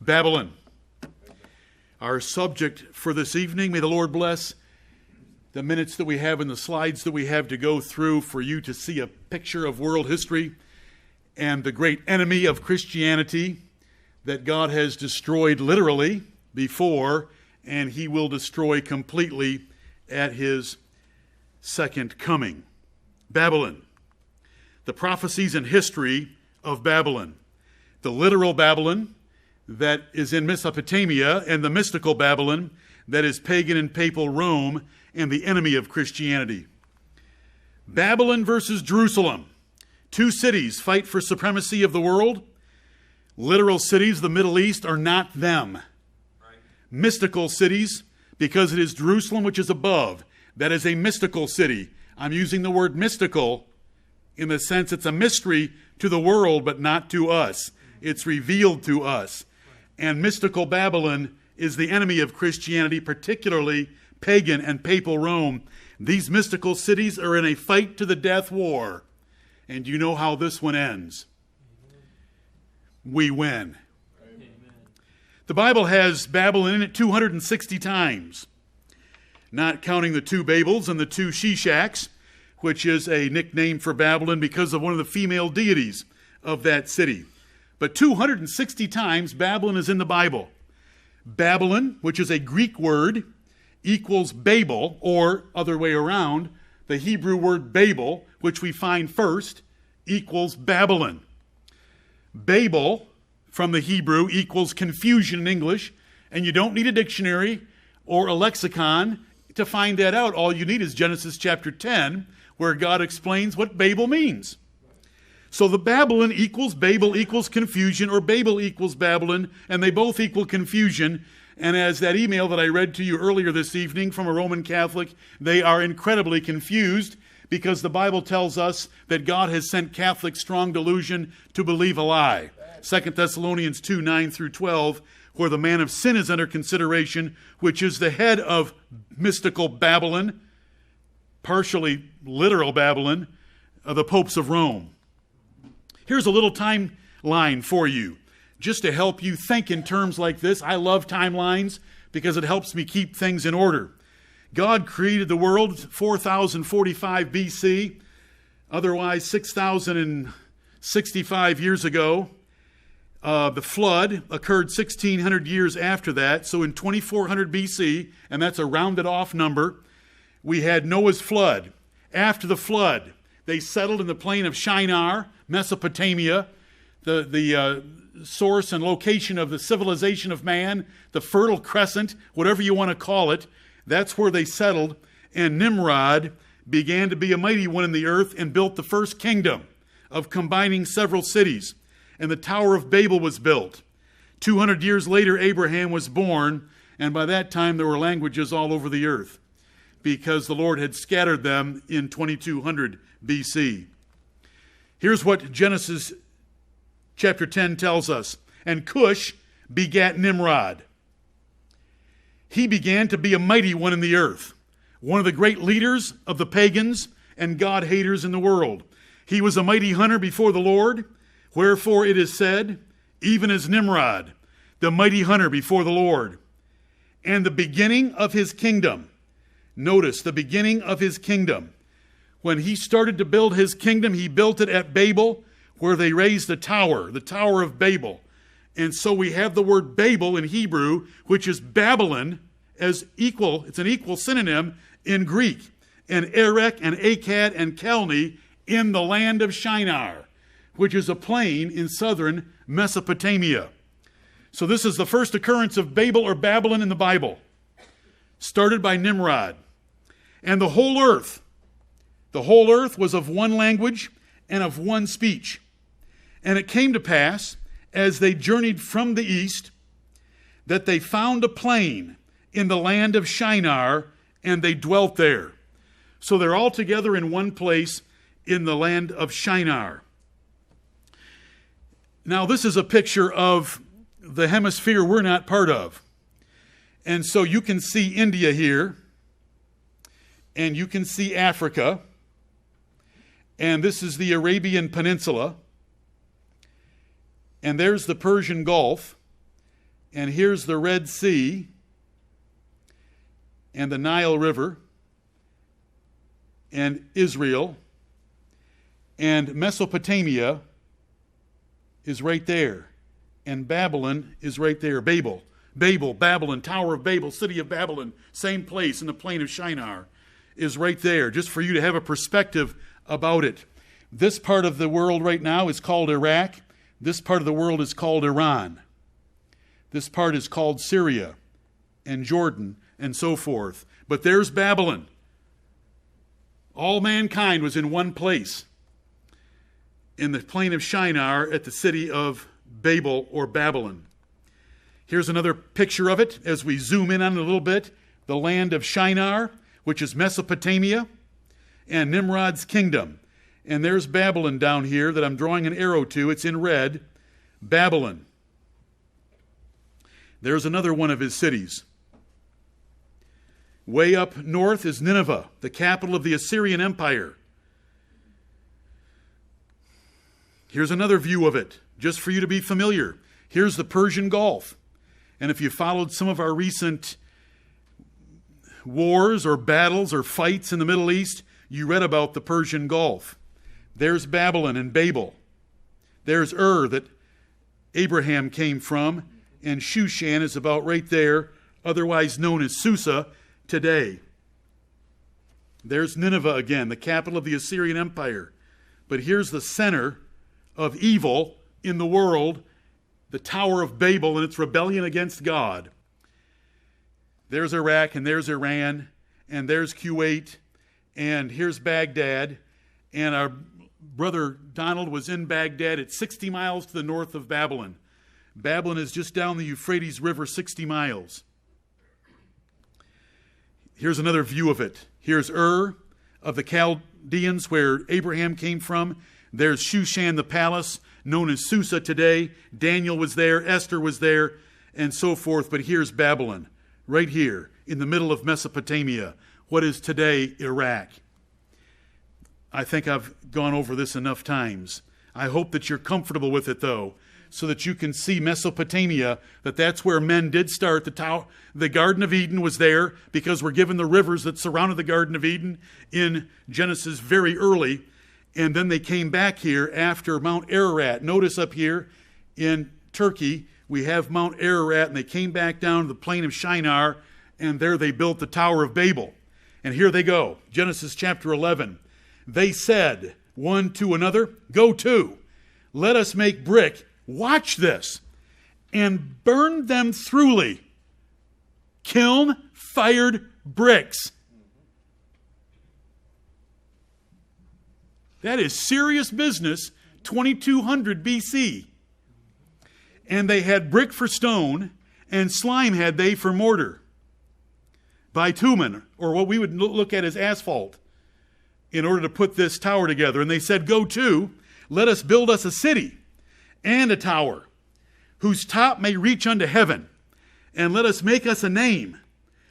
Babylon. Our subject for this evening, may the Lord bless the minutes that we have and the slides that we have to go through for you to see a picture of world history and the great enemy of Christianity that God has destroyed literally before, and he will destroy completely at his second coming. Babylon. The prophecies and history of Babylon. The literal Babylon that is in Mesopotamia, and the mystical Babylon that is pagan and papal Rome and the enemy of Christianity. Babylon versus Jerusalem. Two cities fight for supremacy of the world. Literal cities, the Middle East, are not them. Right. Mystical cities, because it is Jerusalem which is above. That is a mystical city. I'm using the word mystical in the sense it's a mystery to the world, but not to us. It's revealed to us. And mystical Babylon is the enemy of Christianity, particularly pagan and papal Rome. These mystical cities are in a fight to the death war. And you know how this one ends. We win. Amen. The Bible has Babylon in it 260 times, not counting the two Babels and the two Shishaks, which is a nickname for Babylon because of one of the female deities of that city. But 260 times Babylon is in the Bible. Babylon, which is a Greek word, equals Babel, or other way around, the Hebrew word Babel, which we find first, equals Babylon. Babel, from the Hebrew, equals confusion in English, and you don't need a dictionary or a lexicon to find that out. All you need is Genesis chapter 10, where God explains what Babel means. So the Babylon equals Babel equals confusion, or Babel equals Babylon, and they both equal confusion. And as that email that I read to you earlier this evening from a Roman Catholic, they are incredibly confused because the Bible tells us that God has sent Catholics strong delusion to believe a lie. 2 Thessalonians 2, 9 through 12, where the man of sin is under consideration, which is the head of mystical Babylon, partially literal Babylon, the popes of Rome. Here's a little timeline for you, just to help you think in terms like this. I love timelines because it helps me keep things in order. God created the world 4045 BC, otherwise 6,065 years ago. The flood occurred 1,600 years after that, so in 2400 BC, and that's a rounded off number, we had Noah's flood. After the flood, they settled in the plain of Shinar, Mesopotamia, the source and location of the civilization of man, the Fertile Crescent, whatever you want to call it. That's where they settled. And Nimrod began to be a mighty one in the earth and built the first kingdom of combining several cities. And the Tower of Babel was built. 200 years later, Abraham was born, and by that time there were languages all over the earth because the Lord had scattered them in 2200 BC. Here's what Genesis chapter 10 tells us. And Cush begat Nimrod. He began to be a mighty one in the earth, one of the great leaders of the pagans and God-haters in the world. He was a mighty hunter before the Lord, wherefore it is said, even as Nimrod, the mighty hunter before the Lord. And the beginning of his kingdom, notice the beginning of his kingdom. When he started to build his kingdom, he built it at Babel, where they raised a tower, the Tower of Babel. And so we have the word Babel in Hebrew, which is Babylon, as equal, it's an equal synonym in Greek. And Erech and Akkad and Calneh in the land of Shinar, which is a plain in southern Mesopotamia. So this is the first occurrence of Babel or Babylon in the Bible, started by Nimrod. And the whole earth was of one language and of one speech. And it came to pass, as they journeyed from the east, that they found a plain in the land of Shinar, and they dwelt there. So they're all together in one place in the land of Shinar. Now, this is a picture of the hemisphere we're not part of. And so you can see India here, and you can see Africa, and this is the Arabian Peninsula, and there's the Persian Gulf, And here's the Red Sea and the Nile River and Israel, and Mesopotamia is right there, and Babylon is right there. Babylon, Tower of Babel, city of Babylon, same place in the plain of Shinar, is right there, just for you to have a perspective about it. This part of the world right now is called Iraq. This part of the world is called Iran. This part is called Syria and Jordan and so forth. But there's Babylon. All mankind was in one place, in the plain of Shinar at the city of Babel or Babylon. Here's another picture of it as we zoom in on it a little bit. The land of Shinar, which is Mesopotamia, and Nimrod's kingdom. And there's Babylon down here that I'm drawing an arrow to. It's in red. Babylon. There's another one of his cities. Way up north is Nineveh, the capital of the Assyrian Empire. Here's another view of it, just for you to be familiar. Here's the Persian Gulf. And if you followed some of our recent wars or battles or fights in the Middle East, you read about the Persian Gulf. There's Babylon and Babel. There's that Abraham came from, and Shushan is about right there, otherwise known as Susa today. There's Nineveh again, the capital of the Assyrian Empire. But here's the center of evil in the world, the Tower of Babel and its rebellion against God. There's Iraq, and there's Iran, and there's Kuwait, and here's Baghdad. And our brother Donald was in Baghdad. It's 60 miles to the north of Babylon. Babylon is just down the Euphrates River 60 miles. Here's another view of it. Here's of the Chaldeans, where Abraham came from. There's Shushan, the palace, known as Susa today. Daniel was there, Esther was there, and so forth. But here's Babylon, right here, in the middle of Mesopotamia, what is today Iraq. I think I've gone over this enough times. I hope that you're comfortable with it, though, so that you can see Mesopotamia, that's where men did start. The Garden of Eden was there, because we're given the rivers that surrounded the Garden of Eden in Genesis very early. And then they came back here after Mount Ararat. Notice up here in Turkey, we have Mount Ararat, and they came back down to the plain of Shinar, and there they built the Tower of Babel. And here they go, Genesis chapter 11. They said one to another, "Go to, let us make brick," watch this, "and burn them throughly." Kiln-fired bricks. That is serious business, 2200 BC. And they had brick for stone, and slime had they for mortar. Bitumen, or what we would look at as asphalt, in order to put this tower together. And they said, "Go to, let us build us a city and a tower, whose top may reach unto heaven, and let us make us a name,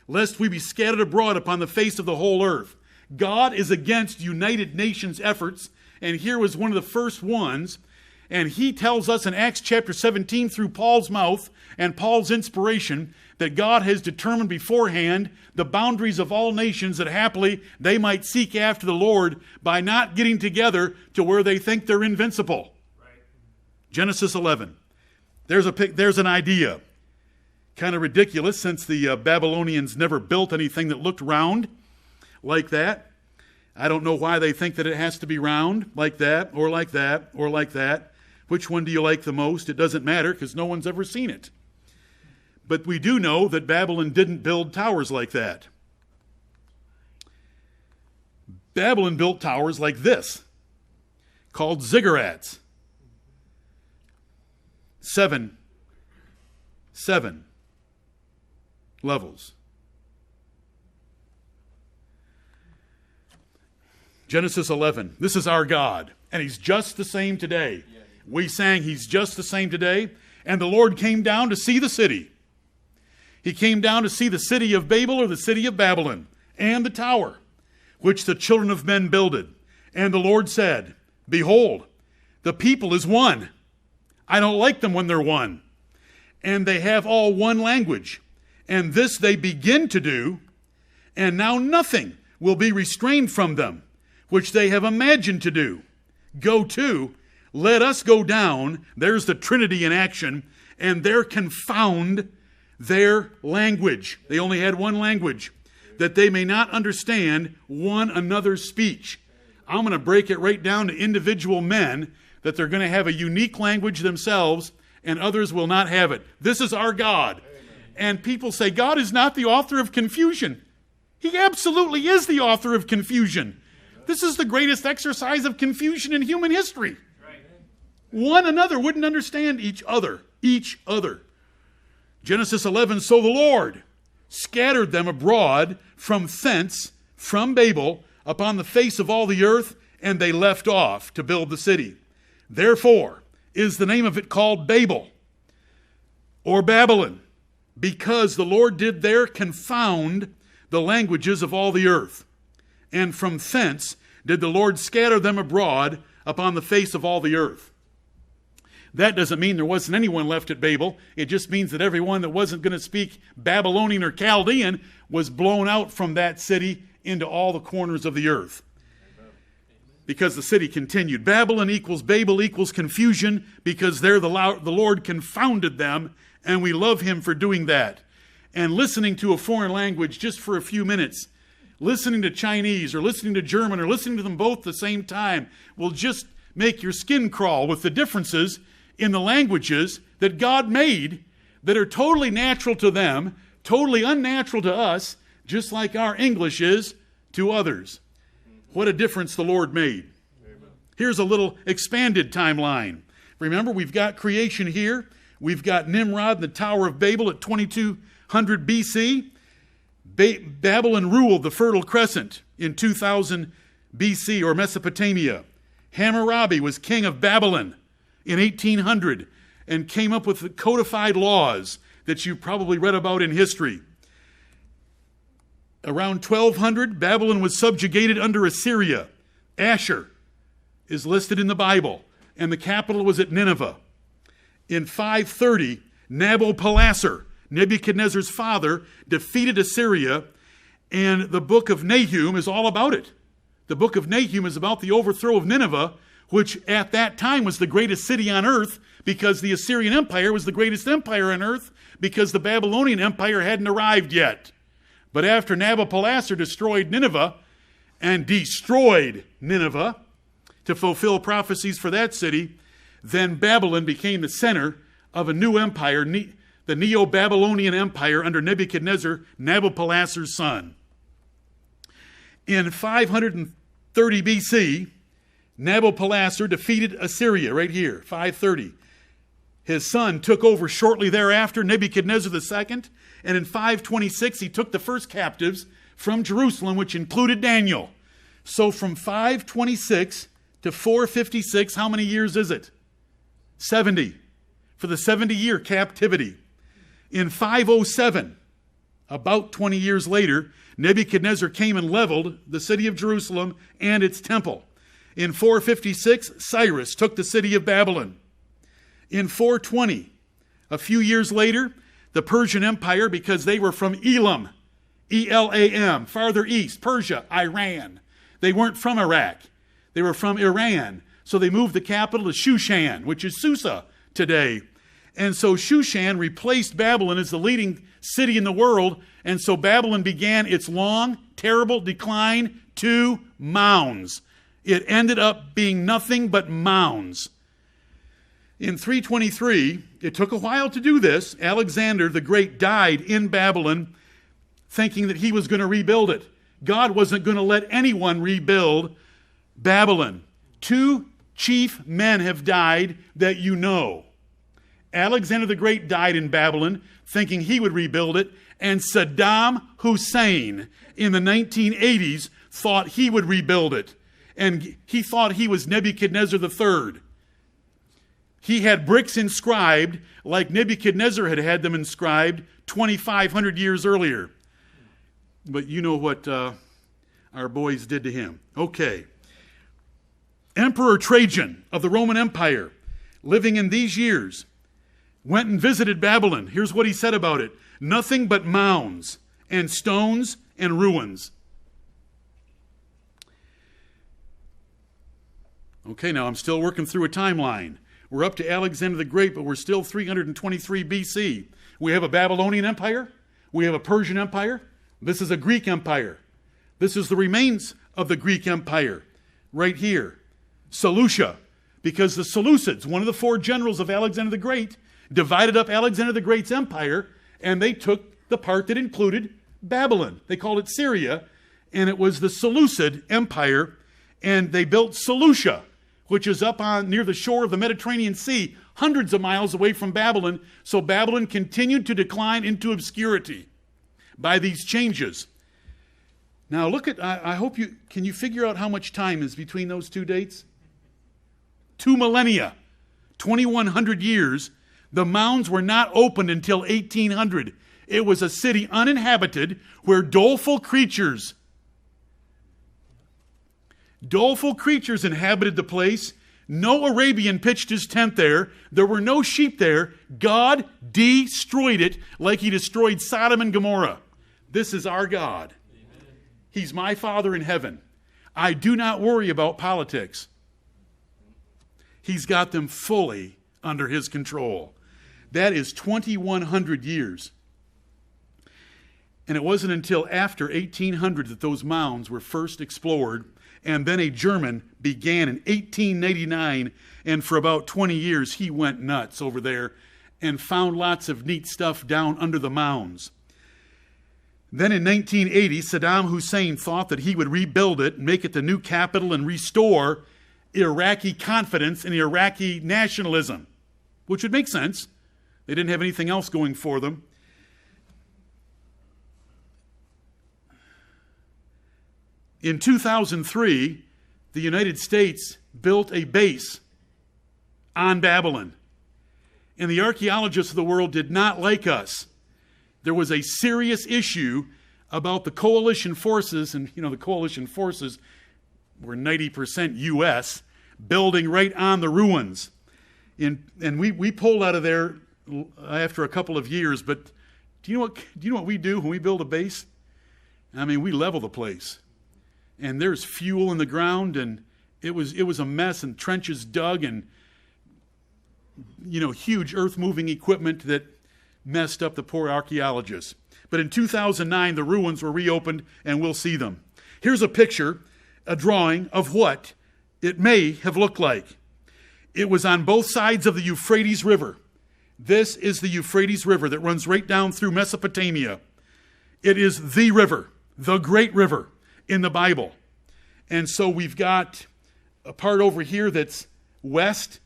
lest we be scattered abroad upon the face of the whole earth." God is against United Nations efforts, and here was one of the first ones. And he tells us in Acts chapter 17 through Paul's mouth and Paul's inspiration that God has determined beforehand the boundaries of all nations, that happily they might seek after the Lord by not getting together to where they think they're invincible. Right. Genesis 11. There's an idea. Kind of ridiculous, since the Babylonians never built anything that looked round like that. I don't know why they think that it has to be round, like that, or like that, or like that. Which one do you like the most? It doesn't matter, because no one's ever seen it. But we do know that Babylon didn't build towers like that. Babylon built towers like this, called ziggurats. Seven levels. Genesis 11. This is our God, and he's just the same today. We sang he's just the same today. And the Lord came down to see the city. He came down to see the city of Babel, or the city of Babylon, and the tower, which the children of men builded. And the Lord said, "Behold, the people is one. I don't like them when they're one. and they have all one language. And this they begin to do, and now nothing will be restrained from them, which they have imagined to do. Go to, let us go down, there's the Trinity in action, and there confound their language. They only had one language, that they may not understand one another's speech. I'm going to break it right down to individual men, that they're going to have a unique language themselves, and others will not have it. This is our God. Amen. And people say, God is not the author of confusion. He absolutely is the author of confusion. This is the greatest exercise of confusion in human history. One another wouldn't understand each other. Genesis 11, so the Lord scattered them abroad from thence, from Babel, upon the face of all the earth, and they left off to build the city. Therefore is the name of it called Babel, or Babylon, because the Lord did there confound the languages of all the earth. And from thence did the Lord scatter them abroad upon the face of all the earth. That doesn't mean there wasn't anyone left at Babel. It just means that everyone that wasn't going to speak Babylonian or Chaldean was blown out from that city into all the corners of the earth. Because the city continued. Babylon equals Babel equals confusion, because there the Lord confounded them, and we love him for doing that. And listening to a foreign language just for a few minutes, listening to Chinese or listening to German or listening to them both at the same time will just make your skin crawl with the differences in the languages that God made that are totally natural to them, totally unnatural to us, just like our English is to others. What a difference the Lord made. Amen. Here's a little expanded timeline. Remember, we've got creation here. We've got Nimrod and the Tower of Babel at 2200 BC. Babylon ruled the Fertile Crescent in 2000 BC, or Mesopotamia. Hammurabi was king of Babylon in 1800 and came up with the codified laws that you probably read about in history. Around 1200, Babylon was subjugated under Assyria. Ashur is listed in the Bible, and the capital was at Nineveh. In 530, Nabopolassar, Nebuchadnezzar's father, defeated Assyria, and the book of Nahum is all about it. The book of Nahum is about the overthrow of Nineveh, which at that time was the greatest city on earth, because the Assyrian Empire was the greatest empire on earth, because the Babylonian Empire hadn't arrived yet. But after Nabopolassar destroyed Nineveh to fulfill prophecies for that city, then Babylon became the center of a new empire, the Neo-Babylonian Empire under Nebuchadnezzar, Nabopolassar's son. In 530 BC, Nabopolassar defeated Assyria, right here, 530. His son took over shortly thereafter, Nebuchadnezzar II, and in 526 he took the first captives from Jerusalem, which included Daniel. So from 526 to 456, how many years is it? 70. For the 70-year captivity. In 507, about 20 years later, Nebuchadnezzar came and leveled the city of Jerusalem and its temple. In 456, Cyrus took the city of Babylon. In 420, a few years later, the Persian Empire, because they were from Elam, E-L-A-M, farther east, Persia, Iran. They weren't from Iraq. They were from Iran. So they moved the capital to Shushan, which is Susa today. And so Shushan replaced Babylon as the leading city in the world. And so Babylon began its long, terrible decline to mounds. It ended up being nothing but mounds. In 323, it took a while to do this. Alexander the Great died in Babylon, thinking that he was going to rebuild it. God wasn't going to let anyone rebuild Babylon. 2 chief men have died that you know. Alexander the Great died in Babylon, thinking he would rebuild it, and Saddam Hussein in the 1980s thought he would rebuild it. And he thought he was Nebuchadnezzar III. He had bricks inscribed like Nebuchadnezzar had them inscribed 2,500 years earlier. But you know what our boys did to him. Okay. Emperor Trajan of the Roman Empire, living in these years, went and visited Babylon. Here's what he said about it. Nothing but mounds and stones and ruins. Okay, now I'm still working through a timeline. We're up to Alexander the Great, but we're still 323 BC. We have a Babylonian Empire. We have a Persian Empire. This is a Greek Empire. This is the remains of the Greek Empire right here. Seleucia, because the Seleucids, one of the 4 generals of Alexander the Great, divided up Alexander the Great's empire, and they took the part that included Babylon. They called it Syria, and it was the Seleucid Empire, and they built Seleucia, which is up on near the shore of the Mediterranean Sea, hundreds of miles away from Babylon. So Babylon continued to decline into obscurity by these changes. Now look at, I hope can you figure out how much time is between those 2 dates? 2 millennia, 2,100 years. The mounds were not opened until 1800. It was a city uninhabited where doleful creatures inhabited the place. No Arabian pitched his tent there. There were no sheep there. God destroyed it like he destroyed Sodom and Gomorrah. This is our God. Amen. He's my Father in heaven. I do not worry about politics. He's got them fully under his control. That is 2,100 years. And it wasn't until after 1800 that those mounds were first explored. And then a German began in 1889, and for about 20 years he went nuts over there and found lots of neat stuff down under the mounds. Then in 1980, Saddam Hussein thought that he would rebuild it, make it the new capital, and restore Iraqi confidence in Iraqi nationalism, which would make sense. They didn't have anything else going for them. In 2003, the United States built a base on Babylon. And the archaeologists of the world did not like us. There was a serious issue about the coalition forces, and the coalition forces were 90% U.S., building right on the ruins. And we pulled out of there after a couple of years, but do you know what we do when we build a base? I mean, we level the place. And there's fuel in the ground, and it was a mess, and trenches dug, and huge earth-moving equipment that messed up the poor archaeologists. But in 2009, the ruins were reopened, and we'll see them. Here's a picture, a drawing of what it may have looked like. It was on both sides of the Euphrates River. This is the Euphrates River that runs right down through Mesopotamia. It is the river, the great river in the Bible. And so we've got a part over here that's west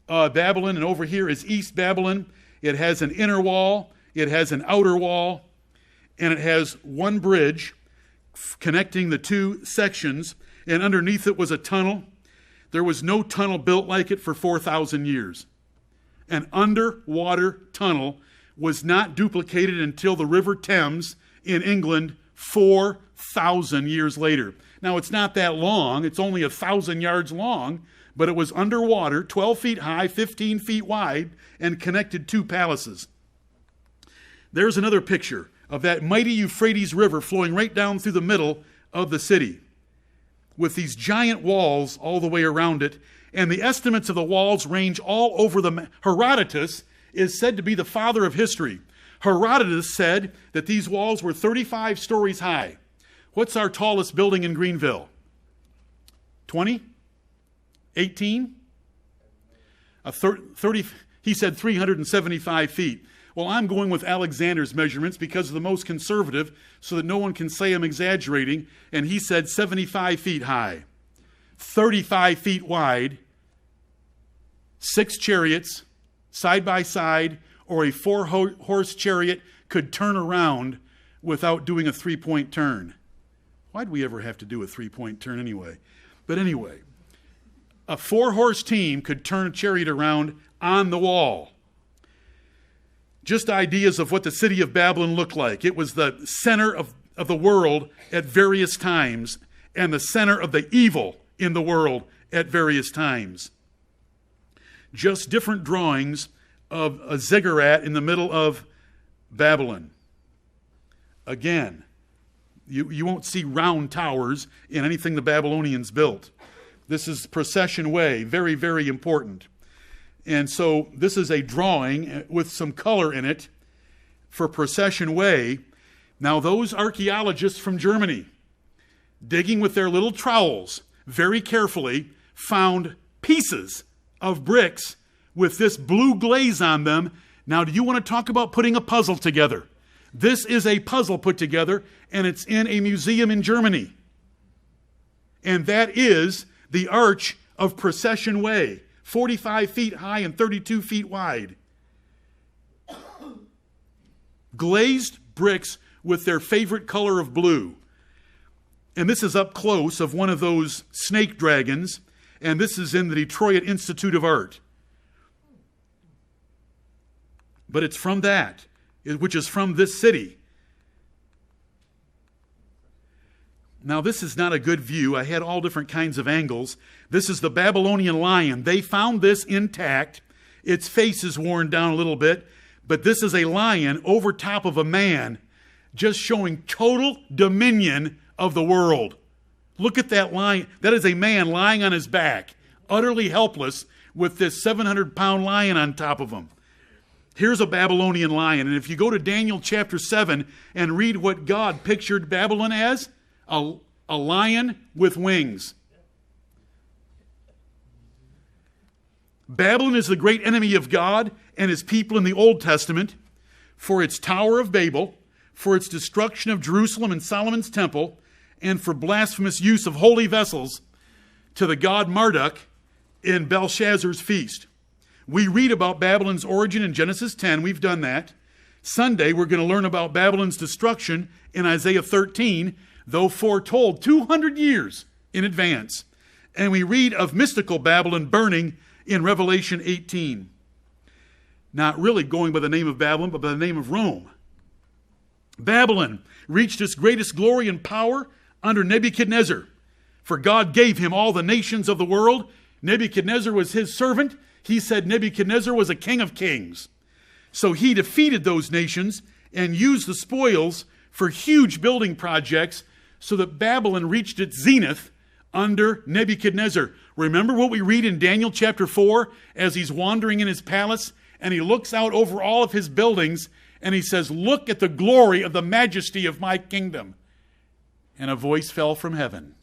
Babylon, and over here is East Babylon. It has an inner wall, it has an outer wall, and it has one bridge connecting the two sections, and underneath it was a tunnel. There was no tunnel built like it for 4,000 years. An underwater tunnel was not duplicated until the River Thames in England 4,000 years later. Now, it's not that long. It's only 1,000 yards long, but it was underwater, 12 feet high, 15 feet wide, and connected two palaces. There's another picture of that mighty Euphrates River flowing right down through the middle of the city with these giant walls all the way around it. And the estimates of the walls range all over the... Herodotus is said to be the father of history. Herodotus said that these walls were 35 stories high. What's our tallest building in Greenville? 20? 18? 30, he said 375 feet. Well, I'm going with Alexander's measurements because of the most conservative, so that no one can say I'm exaggerating, and he said 75 feet high, 35 feet wide, 6 chariots side by side, or a 4-horse chariot could turn around without doing a 3-point turn. Why'd we ever have to do a 3-point turn anyway? But anyway, a 4-horse team could turn a chariot around on the wall. Just ideas of what the city of Babylon looked like. It was the center of the world at various times, and the center of the evil in the world at various times. Just different drawings of a ziggurat in the middle of Babylon. Again, you won't see round towers in anything the Babylonians built. This is procession way, very, very important. And so this is a drawing with some color in it for procession way. Now those archaeologists from Germany, digging with their little trowels, very carefully found pieces of bricks with this blue glaze on them. Now, do you want to talk about putting a puzzle together? This is a puzzle put together, and it's in a museum in Germany. And that is the Arch of Procession Way, 45 feet high and 32 feet wide. Glazed bricks with their favorite color of blue. And this is up close of one of those snake dragons, and this is in the Detroit Institute of Art. But it's from that, which is from this city. Now, this is not a good view. I had all different kinds of angles. This is the Babylonian lion. They found this intact. Its face is worn down a little bit, but this is a lion over top of a man, just showing total dominion of the world. Look at that lion. That is a man lying on his back, utterly helpless, with this 700-pound lion on top of him. Here's a Babylonian lion. And if you go to Daniel chapter 7 and read what God pictured Babylon as, a lion with wings. Babylon is the great enemy of God and his people in the Old Testament for its Tower of Babel, for its destruction of Jerusalem and Solomon's temple, and for blasphemous use of holy vessels to the god Marduk in Belshazzar's feast. We read about Babylon's origin in Genesis 10. We've done that. Sunday, we're going to learn about Babylon's destruction in Isaiah 13, though foretold 200 years in advance. And we read of mystical Babylon burning in Revelation 18. Not really going by the name of Babylon, but by the name of Rome. Babylon reached its greatest glory and power under Nebuchadnezzar, for God gave him all the nations of the world. Nebuchadnezzar was his servant. He said Nebuchadnezzar was a king of kings. So he defeated those nations and used the spoils for huge building projects so that Babylon reached its zenith under Nebuchadnezzar. Remember what we read in Daniel chapter 4 as he's wandering in his palace and he looks out over all of his buildings and he says, "Look at the glory of the majesty of my kingdom." And a voice fell from heaven.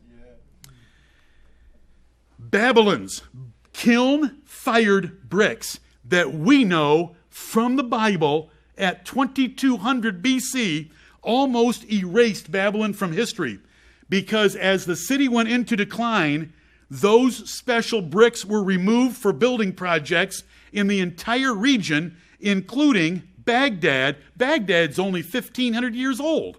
Babylon's kiln-fired bricks that we know from the Bible at 2200 BC almost erased Babylon from history, because as the city went into decline, those special bricks were removed for building projects in the entire region, including Baghdad. Baghdad's only 1,500 years old.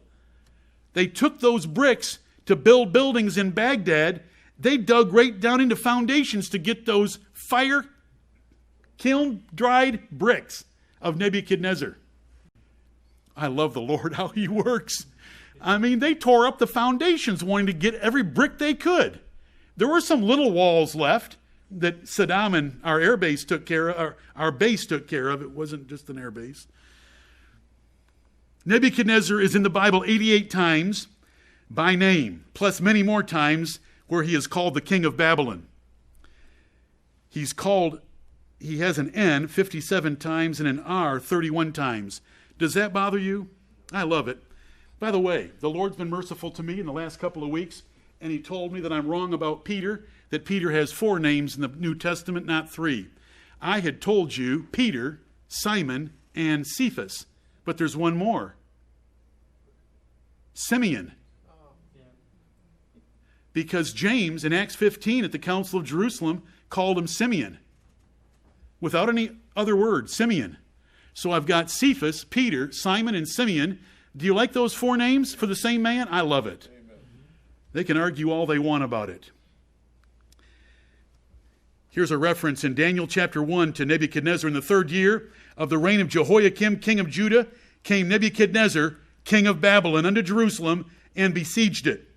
They took those bricks to build buildings in Baghdad. They dug right down into foundations to get those fire kiln-dried bricks of Nebuchadnezzar. I love the Lord, how he works. I mean, they tore up the foundations wanting to get every brick they could. There were some little walls left that Saddam and our air base took care of. Our base took care of. It wasn't just an air base. Nebuchadnezzar is in the Bible 88 times by name, plus many more times where he is called the king of Babylon. He has an N 57 times and an R 31 times. Does that bother you? I love it. By the way, the Lord's been merciful to me in the last couple of weeks, and he told me that I'm wrong about Peter, that Peter has 4 names in the New Testament, not 3. I had told you Peter, Simon, and Cephas, but there's one more. Simeon. Because James in Acts 15 at the Council of Jerusalem called him Simeon. Without any other word, Simeon. So I've got Cephas, Peter, Simon, and Simeon. Do you like those 4 names for the same man? I love it. Amen. They can argue all they want about it. Here's a reference in Daniel chapter 1 to Nebuchadnezzar. In the 3rd year of the reign of Jehoiakim, king of Judah, came Nebuchadnezzar, king of Babylon, unto Jerusalem, and besieged it.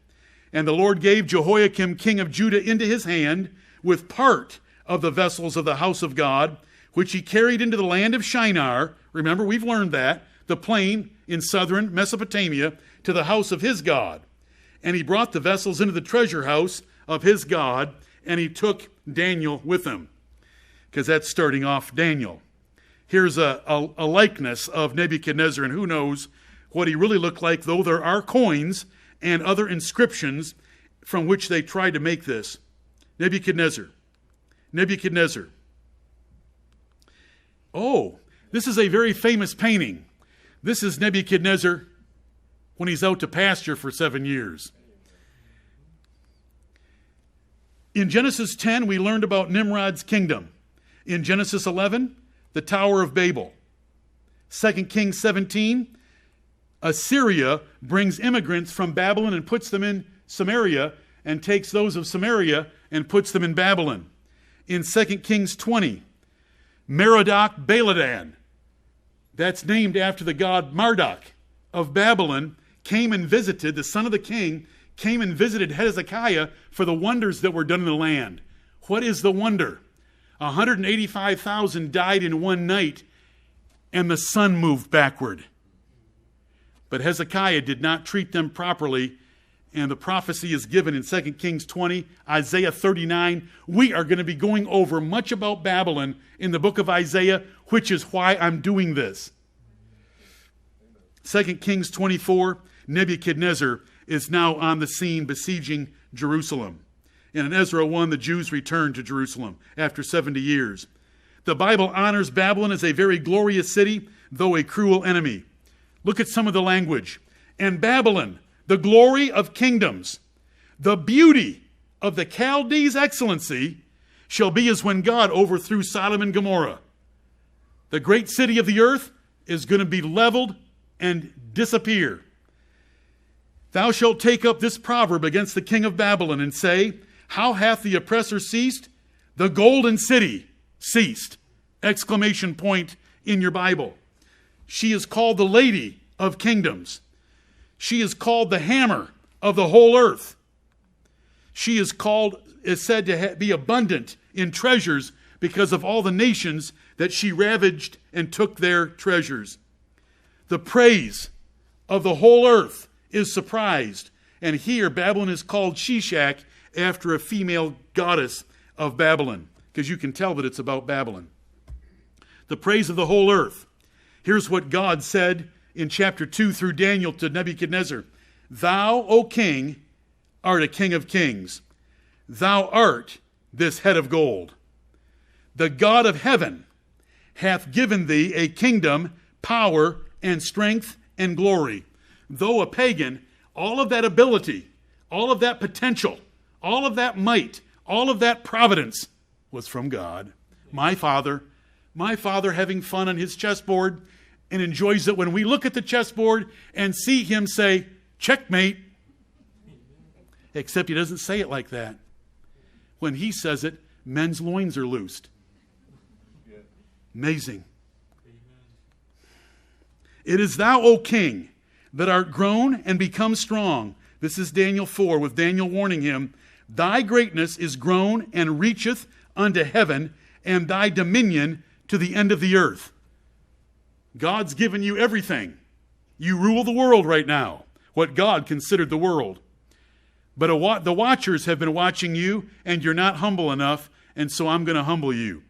And the Lord gave Jehoiakim, king of Judah, into his hand, with part of the vessels of the house of God, which he carried into the land of Shinar. Remember, we've learned that. The plain in southern Mesopotamia, to the house of his God. And he brought the vessels into the treasure house of his God, and he took Daniel with him. Because that's starting off Daniel. Here's a likeness of Nebuchadnezzar, and who knows what he really looked like, though there are coins and other inscriptions from which they tried to make this. Nebuchadnezzar. Nebuchadnezzar. Oh, this is a very famous painting. This is Nebuchadnezzar when he's out to pasture for 7 years. In Genesis 10, we learned about Nimrod's kingdom. In Genesis 11, the Tower of Babel. 2 Kings 17, Assyria brings immigrants from Babylon and puts them in Samaria, and takes those of Samaria and puts them in Babylon. In 2 Kings 20, Merodach Baladan, that's named after the god Marduk of Babylon, came and visited, the son of the king, came and visited Hezekiah for the wonders that were done in the land. What is the wonder? 185,000 died in one night, and the sun moved backward. But Hezekiah did not treat them properly, and the prophecy is given in 2 Kings 20, Isaiah 39. We are going to be going over much about Babylon in the book of Isaiah, which is why I'm doing this. 2 Kings 24, Nebuchadnezzar is now on the scene besieging Jerusalem. And in Ezra 1, the Jews returned to Jerusalem after 70 years. The Bible honors Babylon as a very glorious city, though a cruel enemy. Look at some of the language. And Babylon, the glory of kingdoms, the beauty of the Chaldees' excellency, shall be as when God overthrew Sodom and Gomorrah. The great city of the earth is going to be leveled and disappear. Thou shalt take up this proverb against the king of Babylon and say, how hath the oppressor ceased? The golden city ceased. Exclamation point in your Bible. She is called the Lady of Kingdoms. She is called the hammer of the whole earth. She is said to be abundant in treasures because of all the nations that she ravaged and took their treasures. The praise of the whole earth is surprised. And here Babylon is called Shishak after a female goddess of Babylon, because you can tell that it's about Babylon. The praise of the whole earth. Here's what God said in chapter 2 through Daniel to Nebuchadnezzar. Thou, O king, art a king of kings. Thou art this head of gold. The God of heaven hath given thee a kingdom, power, and strength, and glory. Though a pagan, all of that ability, all of that potential, all of that might, all of that providence was from God. My father having fun on his chessboard, and enjoys it when we look at the chessboard and see him say, checkmate. Except he doesn't say it like that. When he says it, men's loins are loosed. Amazing. It is thou, O king, that art grown and become strong. This is Daniel 4, with Daniel warning him. Thy greatness is grown and reacheth unto heaven, and thy dominion to the end of the earth. God's given you everything. You rule the world right now, what God considered the world. But the watchers have been watching you, and you're not humble enough, and so I'm going to humble you.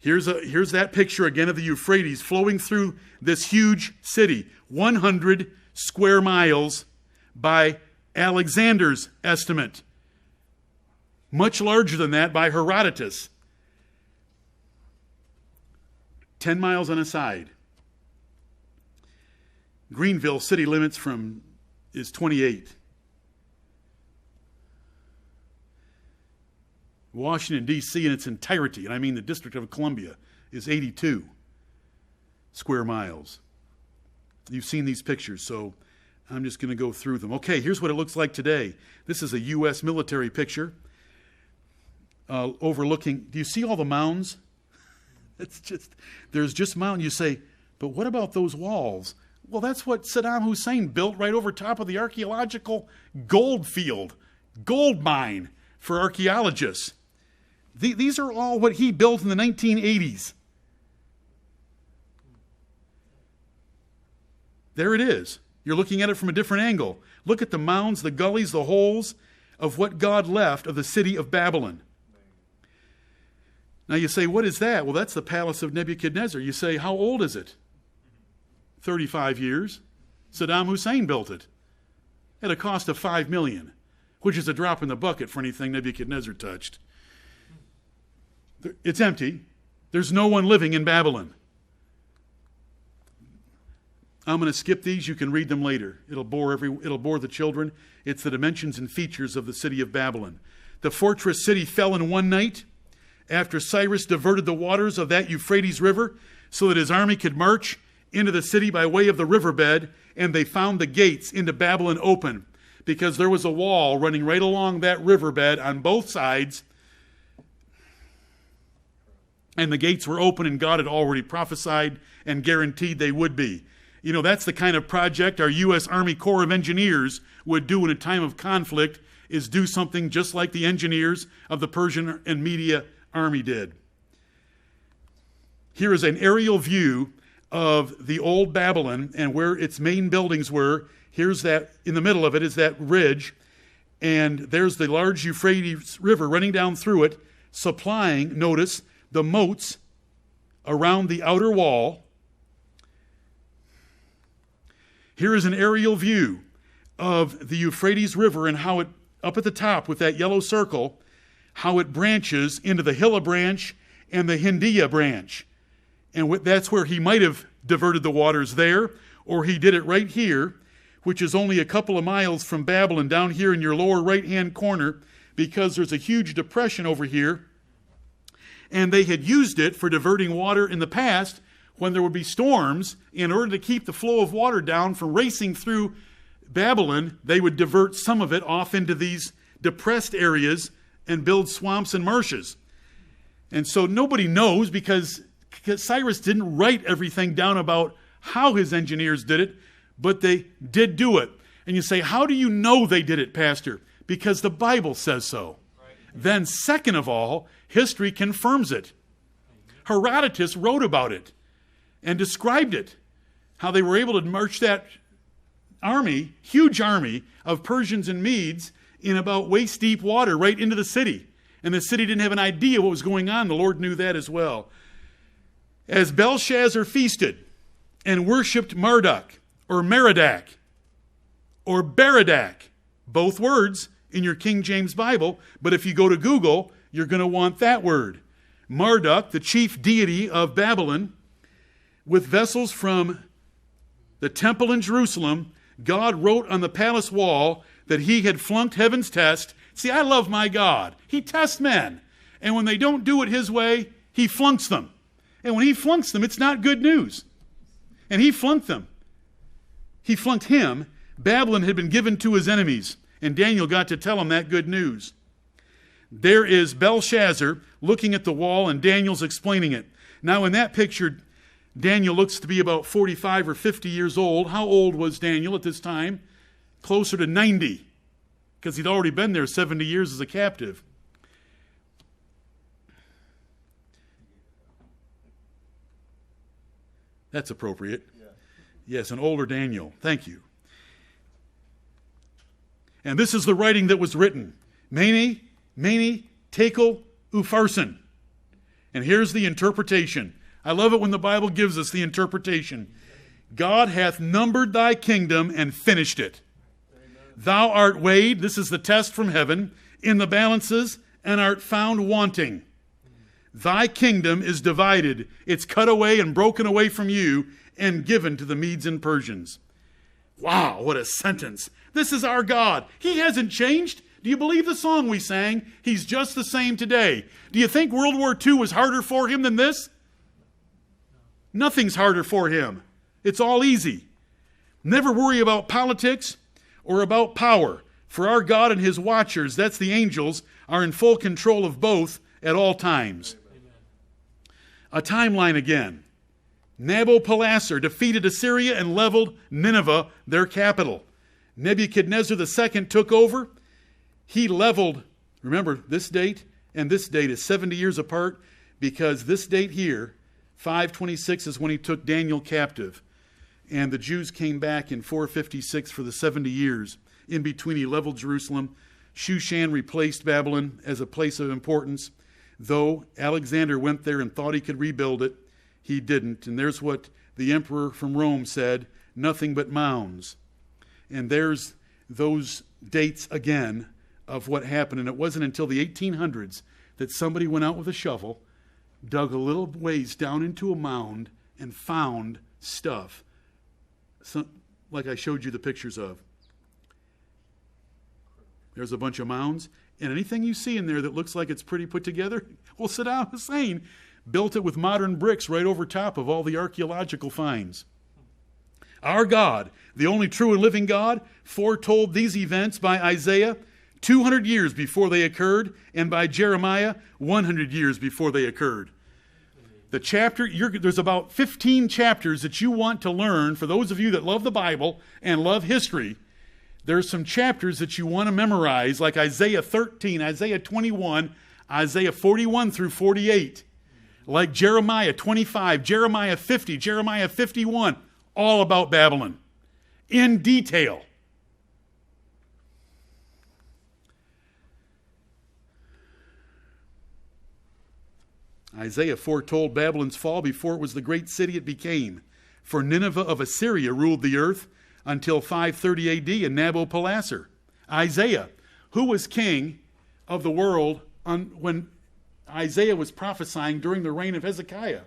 Here's that picture again of the Euphrates flowing through this huge city, 100 square miles by Alexander's estimate. Much larger than that by Herodotus. 10 miles on a side. Greenville city limits is 28. Washington, D.C. in its entirety, and I mean the District of Columbia, is 82 square miles. You've seen these pictures, so I'm just going to go through them. Okay, here's what it looks like today. This is a U.S. military picture overlooking. Do you see all the mounds? There's just mountains. You say, but what about those walls? Well, that's what Saddam Hussein built right over top of the archaeological gold field, gold mine for archaeologists. These are all what he built in the 1980s. There it is. You're looking at it from a different angle. Look at the mounds, the gullies, the holes of what God left of the city of Babylon. Now you say, what is that? Well, that's the palace of Nebuchadnezzar. You say, how old is it? 35 years. Saddam Hussein built it at a cost of $5 million, which is a drop in the bucket for anything Nebuchadnezzar touched. It's empty. There's no one living in Babylon. I'm going to skip these. You can read them later. It'll bore the children. It's the dimensions and features of the city of Babylon. The fortress city fell in one night after Cyrus diverted the waters of that Euphrates River so that his army could march into the city by way of the riverbed, and they found the gates into Babylon open because there was a wall running right along that riverbed on both sides, and the gates were open, and God had already prophesied and guaranteed they would be. You know, that's the kind of project our U.S. Army Corps of Engineers would do in a time of conflict, is do something just like the engineers of the Persian and Media army did. Here is an aerial view of the old Babylon and where its main buildings were. Here's that, in the middle of it is that ridge, and there's the large Euphrates River running down through it, supplying, notice, the moats around the outer wall. Here is an aerial view of the Euphrates River and how it, up at the top with that yellow circle, how it branches into the Hilla branch and the Hindia branch. And that's where he might have diverted the waters there, or he did it right here, which is only a couple of miles from Babylon, down here in your lower right-hand corner, because there's a huge depression over here. And they had used it for diverting water in the past when there would be storms. In order to keep the flow of water down from racing through Babylon, they would divert some of it off into these depressed areas and build swamps and marshes. And so nobody knows because Cyrus didn't write everything down about how his engineers did it, but they did do it. And you say, how do you know they did it, Pastor? Because the Bible says so. Right. Then, second of all, history confirms it. Herodotus wrote about it and described it, how they were able to march that army, huge army of Persians and Medes in about waist-deep water right into the city. And the city didn't have an idea what was going on. The Lord knew that as well. As Belshazzar feasted and worshipped Marduk, or Merodach, or Berodach, both words in your King James Bible, but if you go to Google, you're going to want that word. Marduk, the chief deity of Babylon, with vessels from the temple in Jerusalem, God wrote on the palace wall that he had flunked heaven's test. See, I love my God. He tests men. And when they don't do it his way, he flunks them. And when he flunks them, it's not good news. And he flunked them. He flunked him. Babylon had been given to his enemies. And Daniel got to tell him that good news. There is Belshazzar looking at the wall, and Daniel's explaining it. Now, in that picture, Daniel looks to be about 45 or 50 years old. How old was Daniel at this time? Closer to 90, because he'd already been there 70 years as a captive. That's appropriate. Yeah. Yes, an older Daniel. Thank you. And this is the writing that was written. Mene, tekel, upharsin. And here's the interpretation. I love it when the Bible gives us the interpretation. God hath numbered thy kingdom and finished it. Amen. Thou art weighed, this is the test from heaven, in the balances, and art found wanting. Thy kingdom is divided. It's cut away and broken away from you and given to the Medes and Persians. Wow, what a sentence. This is our God. He hasn't changed. Do you believe the song we sang? He's just the same today. Do you think World War II was harder for him than this? Nothing's harder for him. It's all easy. Never worry about politics or about power. For our God and his watchers, that's the angels, are in full control of both at all times. Amen. A timeline again. Nabopolassar defeated Assyria and leveled Nineveh, their capital. Nebuchadnezzar II took over. He leveled, remember this date and this date is 70 years apart, because this date here, 526, is when he took Daniel captive. And the Jews came back in 456 for the 70 years. In between, he leveled Jerusalem. Shushan replaced Babylon as a place of importance. Though Alexander went there and thought he could rebuild it, he didn't. And there's what the emperor from Rome said, nothing but mounds. And there's those dates again of what happened. And it wasn't until the 1800s that somebody went out with a shovel, dug a little ways down into a mound, and found stuff. Like I showed you the pictures of. There's a bunch of mounds. And anything you see in there that looks like it's pretty put together, well, Saddam Hussein built it with modern bricks right over top of all the archaeological finds. Our God, the only true and living God, foretold these events by Isaiah 200 years before they occurred, and by Jeremiah 100 years before they occurred. The chapter, there's about 15 chapters that you want to learn. For those of you that love the Bible and love history, there's some chapters that you want to memorize, like Isaiah 13, Isaiah 21, Isaiah 41 through 48, like Jeremiah 25, Jeremiah 50, Jeremiah 51, all about Babylon in detail. Isaiah foretold Babylon's fall before it was the great city it became. For Nineveh of Assyria ruled the earth until 530 A.D. and Nabopolassar. Isaiah, who was king of the world when Isaiah was prophesying during the reign of Hezekiah?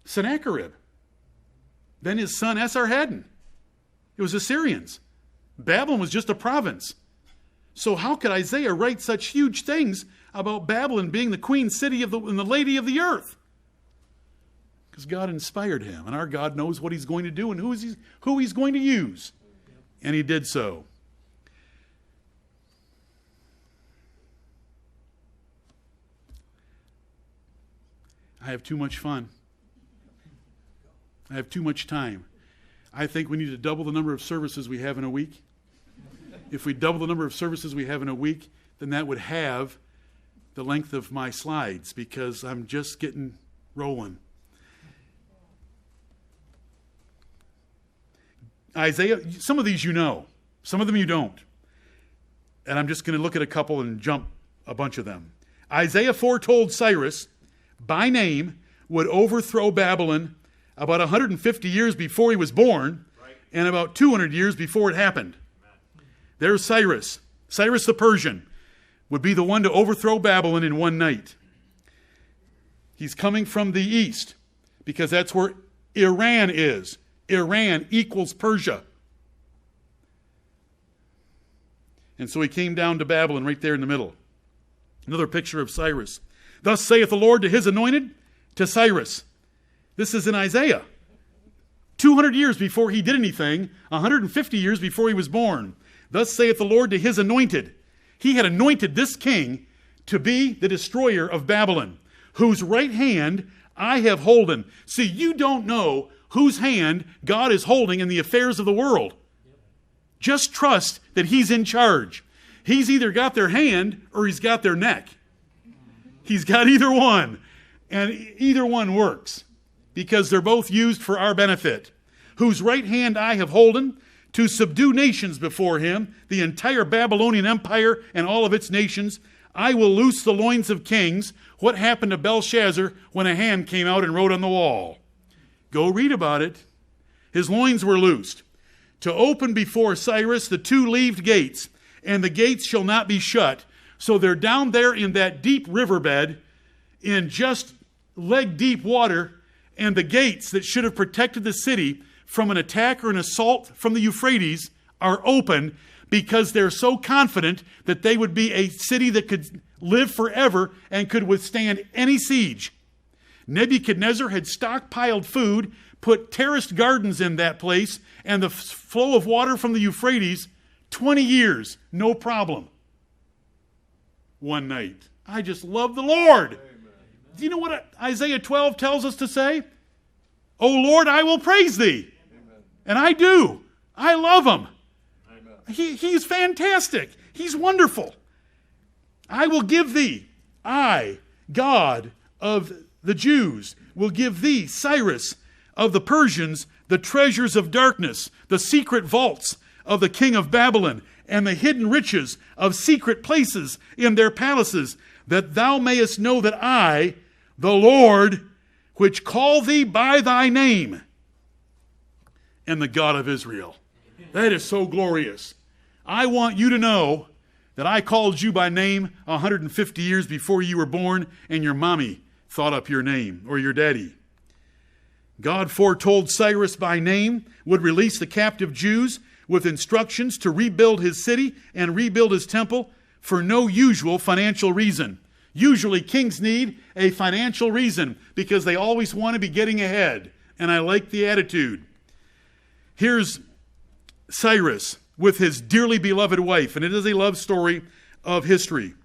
Sennacherib. Then his son Esarhaddon. It was Assyrians. Babylon was just a province. So how could Isaiah write such huge things about Babylon being the queen city and the lady of the earth? Because God inspired him, and our God knows what he's going to do and who he's going to use. And he did so. I have too much fun. I have too much time. I think we need to double the number of services we have in a week. If we double the number of services we have in a week, then that would have the length of my slides, because I'm just getting rolling. Isaiah, some of these you know. Some of them you don't. And I'm just going to look at a couple and jump a bunch of them. Isaiah foretold Cyrus, by name, would overthrow Babylon about 150 years before he was born, and about 200 years before it happened. There's Cyrus. Cyrus the Persian would be the one to overthrow Babylon in one night. He's coming from the east, because that's where Iran is. Iran equals Persia. And so he came down to Babylon right there in the middle. Another picture of Cyrus. Thus saith the Lord to his anointed, to Cyrus. This is in Isaiah. 200 years before he did anything, 150 years before he was born. Thus saith the Lord to his anointed. He had anointed this king to be the destroyer of Babylon, whose right hand I have holden. See, you don't know whose hand God is holding in the affairs of the world. Just trust that he's in charge. He's either got their hand or he's got their neck. He's got either one. And either one works, because they're both used for our benefit. Whose right hand I have holden, to subdue nations before him, the entire Babylonian empire and all of its nations. I will loose the loins of kings. What happened to Belshazzar when a hand came out and wrote on the wall? Go read about it. His loins were loosed. To open before Cyrus the two leaved gates, and the gates shall not be shut. So they're down there in that deep riverbed, in just leg-deep water, and the gates that should have protected the city from an attack or an assault from the Euphrates are open, because they're so confident that they would be a city that could live forever and could withstand any siege. Nebuchadnezzar had stockpiled food, put terraced gardens in that place, and the flow of water from the Euphrates, 20 years, no problem. One night. I just love the Lord. Amen. Do you know what Isaiah 12 tells us to say? O Lord, I will praise thee. Amen. And I do. I love him. He's fantastic. He's wonderful. I will give thee, I, God of the Jews, will give thee, Cyrus of the Persians, the treasures of darkness, the secret vaults of the king of Babylon, and the hidden riches of secret places in their palaces, that thou mayest know that I, the Lord, which call thee by thy name, am the God of Israel. That is so glorious. I want you to know that I called you by name 150 years before you were born, and your mommy thought up your name, or your daddy. God foretold Cyrus by name would release the captive Jews with instructions to rebuild his city and rebuild his temple for no usual financial reason. Usually kings need a financial reason because they always want to be getting ahead. And I like the attitude. Here's Cyrus with his dearly beloved wife, and it is a love story of history.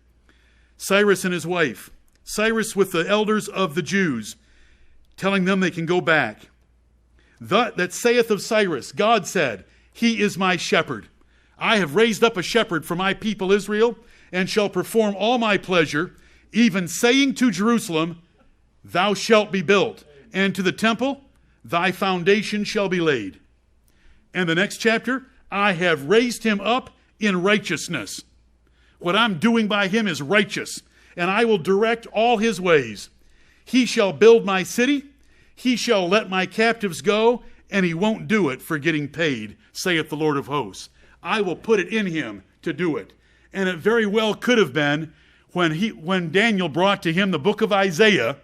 Cyrus and his wife. Cyrus with the elders of the Jews, telling them they can go back. That saith of Cyrus, God said, He is my shepherd. I have raised up a shepherd for my people Israel, and shall perform all my pleasure, even saying to Jerusalem, Thou shalt be built, and to the temple, thy foundation shall be laid. And the next chapter, I have raised him up in righteousness. What I'm doing by him is righteous, and I will direct all his ways. He shall build my city, he shall let my captives go, and he won't do it for getting paid, saith the Lord of hosts. I will put it in him to do it. And it very well could have been when Daniel brought to him the book of Isaiah,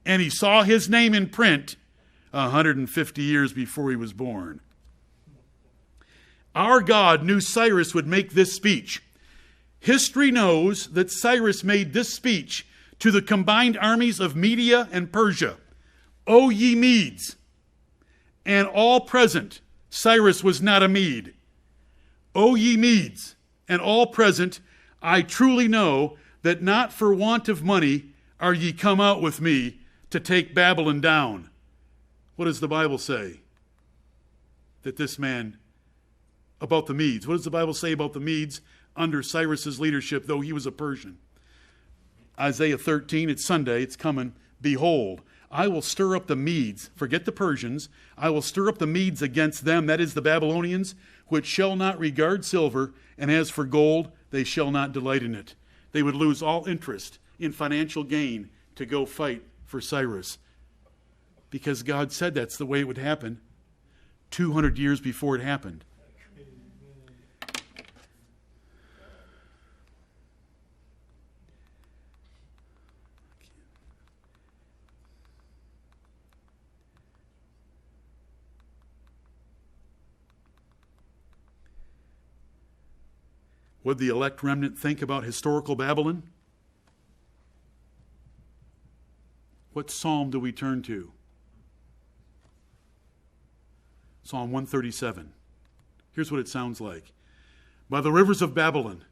and he saw his name in print 150 years before he was born. Our God knew Cyrus would make this speech. History knows that Cyrus made this speech to the combined armies of Media and Persia. O ye Medes, and all present. Cyrus was not a Mede. O ye Medes, and all present, I truly know that not for want of money are ye come out with me to take Babylon down. What does the Bible say? That this man, about the Medes, what does the Bible say about the Medes under Cyrus's leadership, though he was a Persian? Isaiah 13, it's Sunday, it's coming. Behold, I will stir up the Medes, forget the Persians, I will stir up the Medes against them, that is the Babylonians, which shall not regard silver, and as for gold, they shall not delight in it. They would lose all interest in financial gain to go fight for Cyrus. Because God said that's the way it would happen 200 years before it happened. Would the elect remnant think about historical Babylon? What psalm do we turn to? Psalm 137. Here's what it sounds like. By the rivers of Babylon,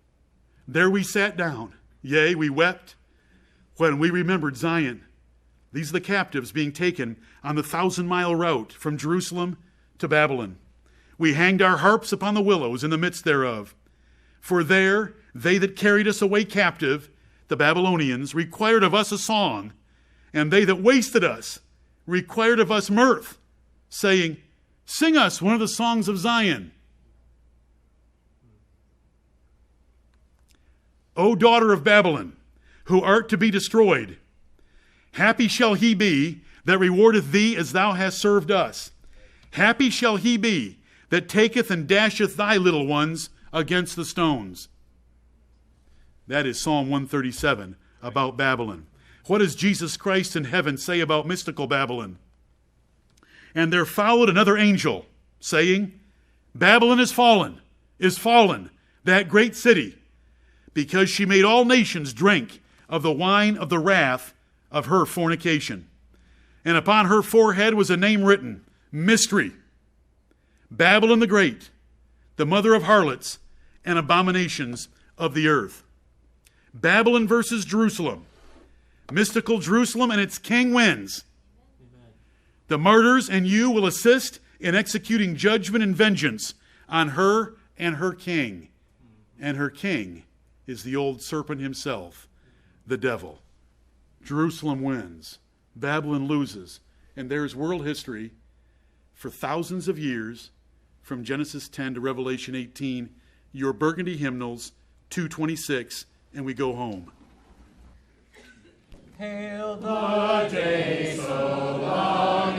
there we sat down. Yea, we wept when we remembered Zion. These are the captives being taken on the 1,000-mile route from Jerusalem to Babylon. We hanged our harps upon the willows in the midst thereof. For there they that carried us away captive, the Babylonians, required of us a song, and they that wasted us required of us mirth, saying, Sing us one of the songs of Zion. O daughter of Babylon, who art to be destroyed, happy shall he be that rewardeth thee as thou hast served us. Happy shall he be that taketh and dasheth thy little ones against the stones. That is Psalm 137 about Babylon. What does Jesus Christ in heaven say about mystical Babylon? And there followed another angel, saying, Babylon is fallen, that great city, because she made all nations drink of the wine of the wrath of her fornication. And upon her forehead was a name written, Mystery, Babylon the Great, the mother of harlots and abominations of the earth. Babylon versus Jerusalem. Mystical Jerusalem and its king wins. Amen. The martyrs and you will assist in executing judgment and vengeance on her and her king. And her king is the old serpent himself, the devil. Jerusalem wins. Babylon loses. And there's world history for thousands of years, from Genesis 10 to Revelation 18, your burgundy hymnals, 226, and we go home. Hail the day so long